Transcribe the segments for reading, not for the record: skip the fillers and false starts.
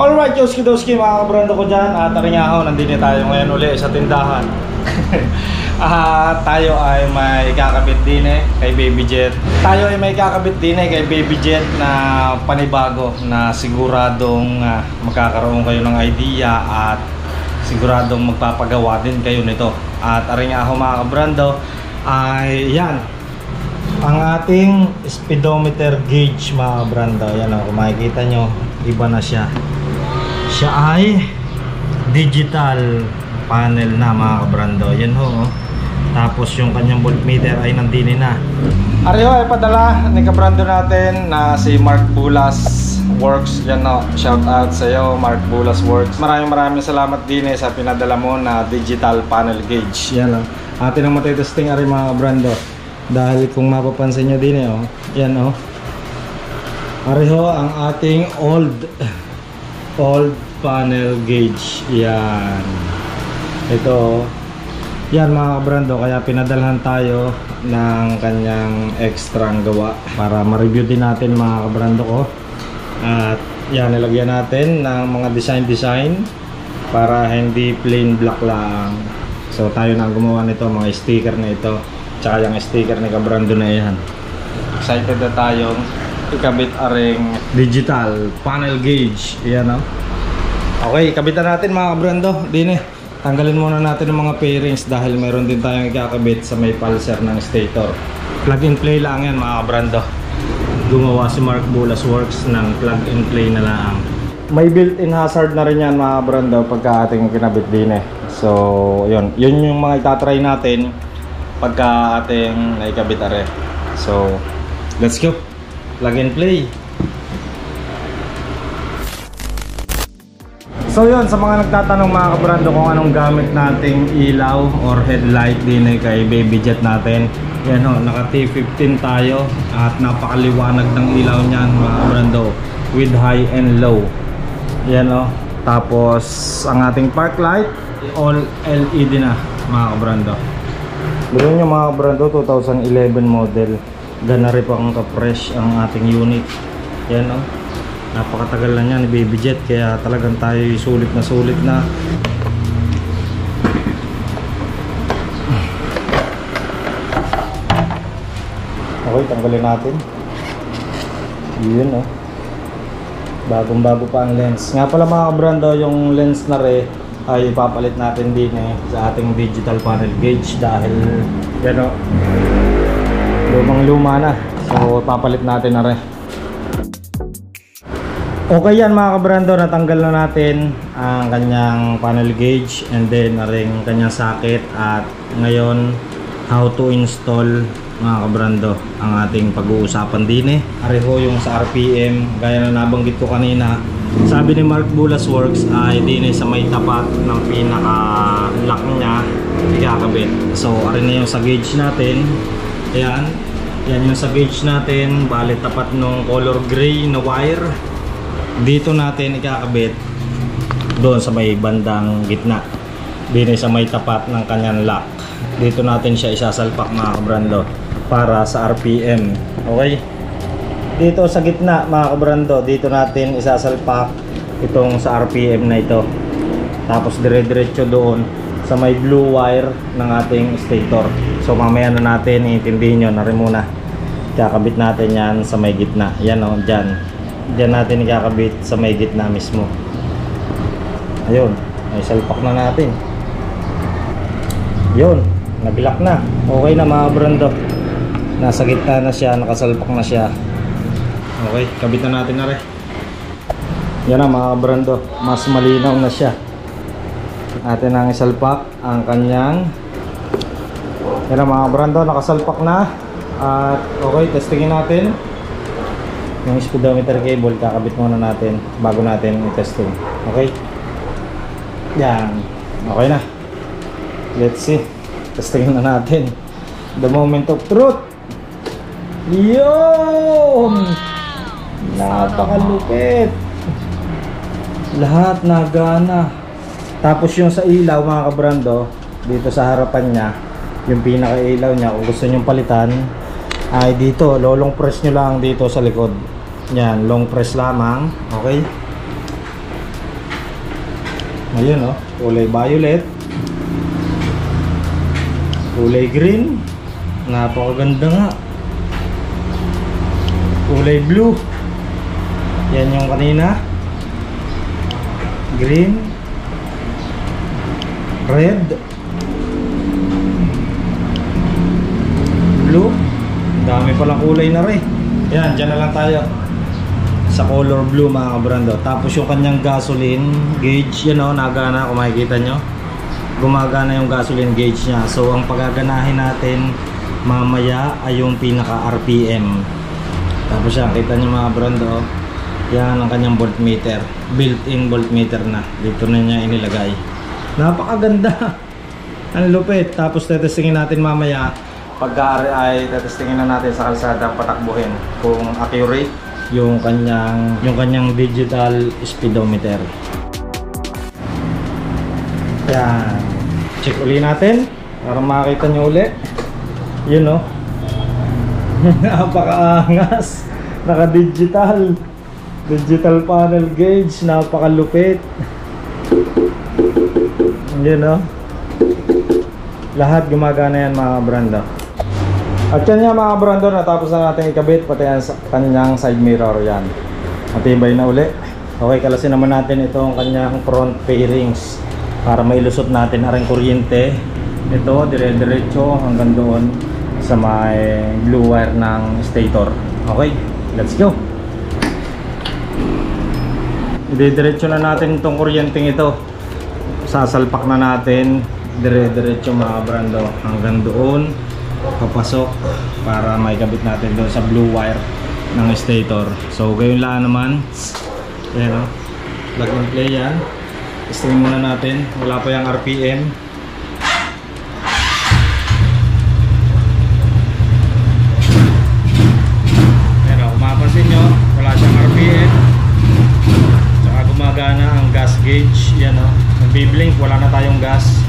Alright, Yoski mga kabrando ko dyan. Taringaho, nandito tayo ngayon uli sa tindahan. Tayo ay may kakabit din kay Baby Jet. Tayo ay may kakabit din kay Baby Jet na panibago na siguradong magkakaroon kayo ng idea at siguradong magpapagawa din kayo nito. At taringaho mga kabrando ay yan ang ating speedometer gauge mga kabrando. Yan o, kung makikita nyo, iba na siya. Siya ay digital panel na mga kabrando. Yan ho, oh. Tapos yung kanyang voltmeter ay nandini na. Ariho ay padala ni kabrando natin na si Mark Bulas Works. Yan o, shout out sa iyo Mark Bulas Works. Maraming salamat din sa pinadala mo na digital panel gauge. Yan o, atin ang matitesting ari mga kabrando. Dahil kung mapapansin nyo din oh, yan o, ariho ang ating old panel gauge. Yan, ito yan mga kabrando, kaya pinadalhan tayo ng kanyang extra gawa para ma-review din natin mga kabrando ko. At yan, nilagyan natin ng mga design para hindi plain black lang. So tayo na gumawa nito, mga sticker na ito, tsaka yung sticker ni kabrando na yan. Excited na tayong ikabit aring digital panel gauge. Yan o. Okay, kabitan natin mga kabrando. Dine, tanggalin muna natin ang mga pairings dahil mayroon din tayong ikakabit sa may pulser ng stator. Plug and play lang yan mga kabrando. Gumawa si Mark Bulas Works ng plug and play na lang. May built-in hazard na rin yan mga kabrando pagka ating kinabit din So yun yung mga itatry natin pagka ating naikabit are. So let's go, plug and play. So yun, sa mga nagtatanong mga kabrando kung anong gamit nating ilaw or headlight din kay Baby Jet natin, yan o, naka T15 tayo at napakaliwanag ng ilaw niyan mga kabrando, with high and low. Yan o, tapos ang ating park light all LED na mga kabrando. Doon nyo mga kabrando, 2011 model, gana rin pang ka-fresh ang ating unit. Yan o, napakatagal na niya ni Baby Jet, kaya talagang tayo sulit na. Okay, tanggalin natin. Yun oh, bagong-bago pa ang lens. Nga pala mga kabrando, yung lens na rin ay ipapalit natin din sa ating digital panel gauge dahil yan oh, lumang-luma na. So papalit natin na rin. Okay yan mga kabrando, natanggal na natin ang kanyang panel gauge and then ring kanyang socket. At ngayon, how to install mga kabrando ang ating pag-uusapan din Areho yung sa RPM, gaya na nabanggit ko kanina. Sabi ni Mark Bulas Works ay din sa may tapat ng pinaka-lock niya ikakabit. So arin na yung sa gauge natin. Ayan, yan yung sa gauge natin, bali tapat ng color gray na wire. Dito natin ikakabit doon sa may bandang gitna, dito sa may tapat ng kanyang lock. Dito natin siya isasalpak mga kabrando para sa RPM. Okay, dito sa gitna mga kabrando, dito natin isasalpak itong sa RPM na ito. Tapos dire-diretso doon sa may blue wire ng ating stator. So mamaya na natin iintindihin nyo na rin muna. Kakabit natin yan sa may gitna. Yan o, Diyan natin ikakabit sa may gitna mismo. Ayun, ay salpak na natin. Yun, naglock na. Okay na mga kabrando, nasa gitna na siya, nakasalpak na siya. Okay, kabit na natin na rin. Yan na mga kabrando, mas malinaw na siya. Atin ang isalpak ang kanyang. Yan na mga kabrando, nakasalpak na. At okay, testingin natin yung speedometer cable. Kakabit muna natin bago natin i-testing. Okay, yan, okay na. Let's see, testingin na natin. The moment of truth. Yun, napakalupit, lahat nagana. Tapos yung sa ilaw mga kabrando, dito sa harapan niya, yung pinaka ilaw niya, kung gusto nyo palitan ay dito, long press nyo lang dito sa likod. Yan, long press lamang. Okay, Ayun oh, kulay violet, kulay green, napakaganda nga. Kulay blue, yan yung kanina. Green, red, blue. Ang dami palang kulay na rin. Yan, dyan na lang tayo sa color blue mga kabrando. Tapos yung kanyang gasoline gauge, yan o, nagana kung makikita nyo. Gumagana yung gasoline gauge nya. So ang pagaganahin natin mamaya ay yung pinaka RPM. Tapos yan, kita nyo mga kabrando, yan ang kanyang voltmeter. Built-in voltmeter na. Dito na niya inilagay. Napakaganda. Ang lupit. Tapos tetestingin natin mamaya. Pagka ay tetestingin na natin sa kalsada, patakbuhin kung accurate yung kanyang digital speedometer. Yan. Check uli natin para makita nyo uli. Yun o. Napakaangas. Naka-digital. Digital panel gauge. Napakalupit. Yun o. Lahat gumagana yan mga brando. At yan nga mga brando, natapos na natin ikabit pati ang kanyang side mirror yan. Matibay na uli. Okay, kalasin naman natin itong kanyang front fairings para mailusot natin ang kuryente. Ito, dire-diretso hanggang doon sa may blue wire ng stator. Okay, let's go. Dire-diretso na natin itong kuryenteng ito. Sasalpak na natin dire-diretso mga brando hanggang doon papasok para maikabit natin doon sa blue wire ng stator. So gayon lang naman. Ayan o, plug and play yan. Testing muna natin, wala pa yung RPM. Ayan o, kung mapapansin nyo, wala siyang RPM. Tsaka gumagana ang gas gauge. Yan o, nagbiblink, wala na tayong gas.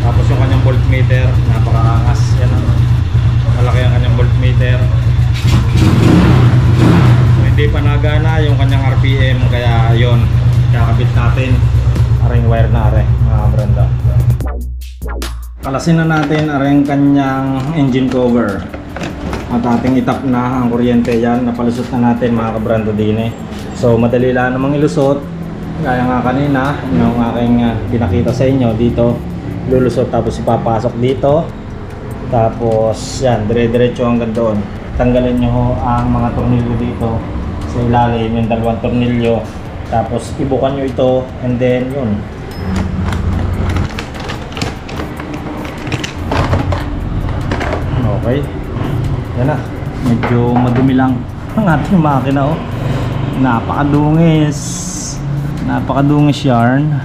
Tapos yung kanyang voltmeter, napakaangas. Yan o, malaki ang kanyang voltmeter. So, hindi pa nagana yung kanyang RPM, kaya yon, kakabit natin aring wire na are mga branda. Kalasin na natin aring kanyang engine cover at ating itap na ang kuryente. Yan, napalusot na natin mga kabrando din eh. So madali lang namang ilusot, gaya nga kanina yung aking pinakita sa inyo. Dito lulusot, tapos ipapasok dito, tapos yan, dire-diretso hanggang doon. Tanggalin nyo ang mga tornilyo dito sa ilalim, yung dalawang tornilyo, tapos ibukan nyo ito, and then yun. Okay, yan na. Medyo madumi lang ang ating makina oh. Napakadungis yarn.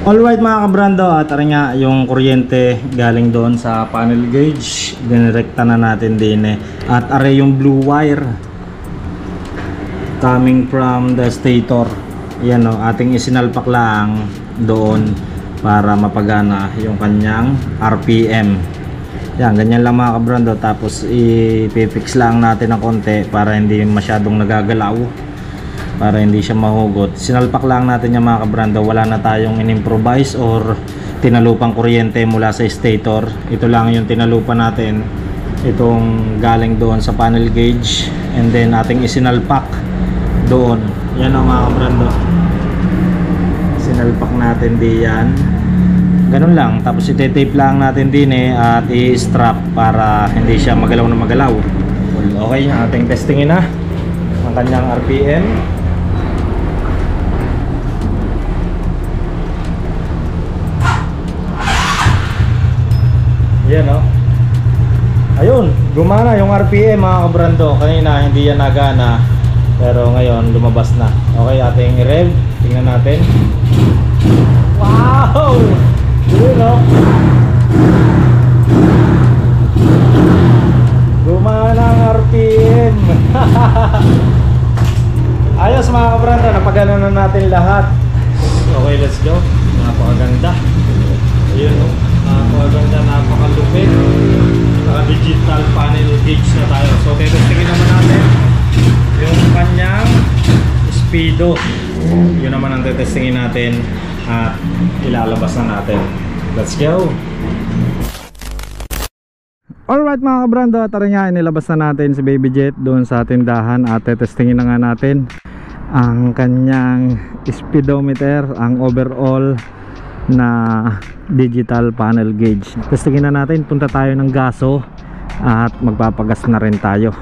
Alright mga kabrando, at aring nga yung kuryente galing doon sa panel gauge, dinirekta na natin din eh. At are yung blue wire coming from the stator. Yan o, ating isinalpak lang doon para mapagana yung kanyang RPM. Yan, ganyan lang mga kabrando. Tapos ipipix lang natin ng konti para hindi masyadong nagagalaw, para hindi siya mahugot. Sinalpak lang natin yung mga kabrando. Wala na tayong in-improvise or tinalupang kuryente mula sa stator. Ito lang yung tinalupan natin, itong galing doon sa panel gauge, and then ating isinalpak doon. Yan ang mga kabrando, sinalpak natin diyan. Ganun lang. Tapos ite-tape lang natin din eh, at i-strap para hindi siya magalaw na magalaw. Okay, ating testingin na ang kanyang RPM. Yan o. Ayun, gumana yung RPM mga kabrando. Kanina hindi yan nagana, pero ngayon lumabas na. Okay, ating i-rev. Tingnan natin. Wow! Yun o. Gumana ang RPM. Ayos mga kabrando, napagana na natin lahat. Okay, let's go. Napakaganda. Ayun o. Napakaganda, napakalupit. Naka-digital panel gauge na tayo. So, testingin naman natin yung kanyang speedo. Yun naman ang testingin natin. at ilalabas na natin. Let's go! Alright mga kabrando, tara nga, inilabas na natin si Baby Jet doon sa tindahan at testingin na nga natin ang kanyang speedometer, ang overall na digital panel gauge. Testingin na natin, punta tayo ng gaso at magpapagas na rin tayo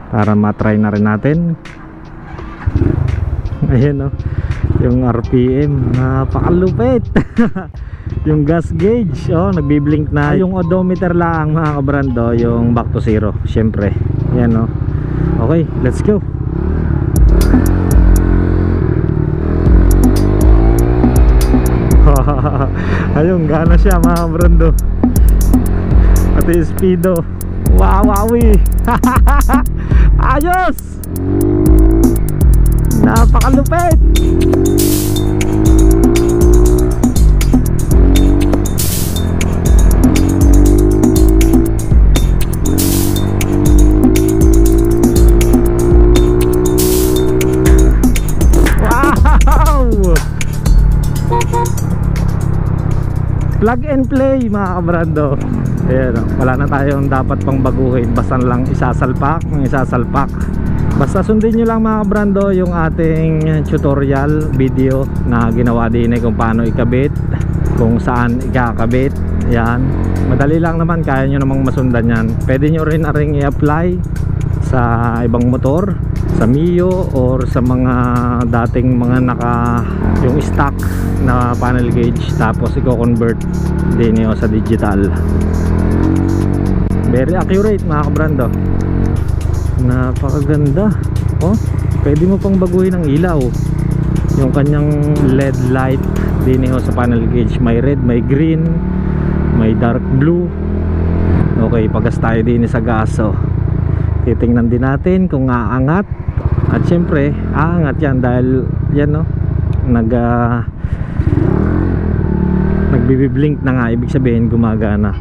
para matry na rin natin. Ayan o, yung RPM, napakalupit. Yung gas gauge, oh, nagbiblink na. Yung odometer lang mga kabrando, yung back to zero, syempre. Yan oh. Okay, let's go. Ayun, gana siya mga kabrando. Pati speedo. Wow, wowi. Ayos. Napakalupit. Plug and play mga kabrando. Ayan, wala na tayong dapat pang baguhin, basta lang isasalpak ng isasalpak. Basta sundin nyo lang mga kabrando yung ating tutorial video na ginawa din kung paano ikabit, kung saan ikakabit. Yan, madali lang naman, kaya nyo namang masundan yan. Pwede nyo rin i-apply sa ibang motor, sa Mio or sa mga dating mga yung stock na panel gauge, tapos i-convert din nyo sa digital. Very accurate mga kabrando, napakaganda. Oh, pwede mo pang baguhin ang ilaw, yung kanyang LED light din nyo sa panel gauge. May red, may green, may dark blue. Okay, pagas tayo din sa gaso. Titingnan din natin kung aangat. At syempre, aangat yan dahil yan no, nagbibiblink na nga, ibig sabihin gumagana.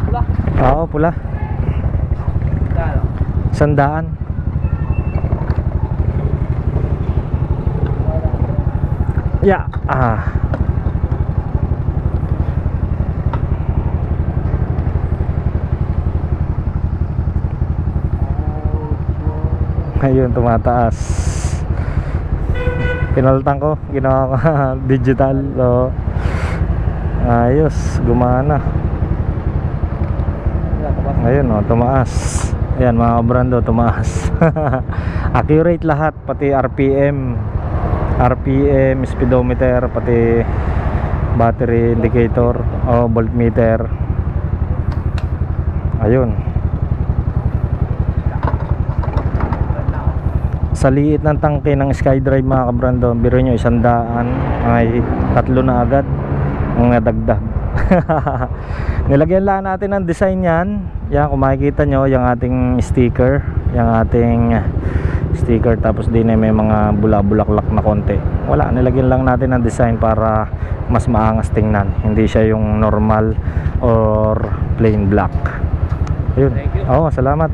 Pula? Oo, pula. 100. Yeah. Ayun, tumataas. Pinaltan ko, ginawa ko digital. So, ayos, gumana. Ayun oh, tumaas. Ayan mga kabrando, tumaas. Accurate lahat, pati RPM, speedometer, pati battery indicator o voltmeter. Ayun. Sa liit ng tangke ng SkyDrive mga kabrando, biro nyo 100, ay 3 na agad ang nadagdag. Nilagyan lang natin ng design yan. Yan, kung makikita nyo, yung ating sticker, tapos din ay may mga bula-bulaklak na konti. Wala, nilagyan lang natin ng design para mas maangas tingnan, hindi siya yung normal or plain black. Ayun. Oo, salamat.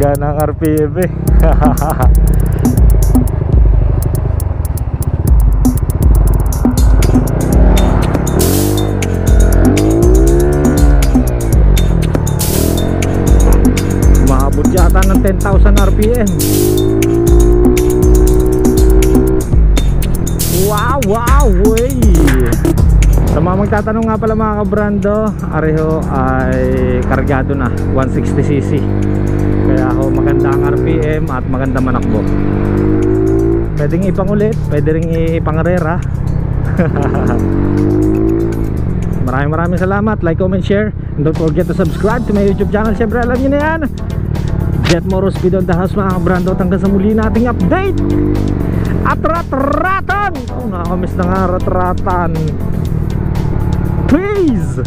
Gana ang RPM eh. Maabot yata ng 10,000 RPM. Wow, wow, wey. Sa mga magtatanong nga pala mga kabrando, areho ay kargado na 160cc. Kaya ho, maganda ang RPM at maganda manakbo. Pwedeng ipangulit, pwede rin ipangarera. Maraming salamat. Like, comment, share, and don't forget to subscribe to my YouTube channel. Siyempre alam nyo na yan, Jet Moro Speed on the House mga kabrando. Hanggang sa muli nating update at rat-ratan. Oh, nakakamiss na nga rat-ratan. Please.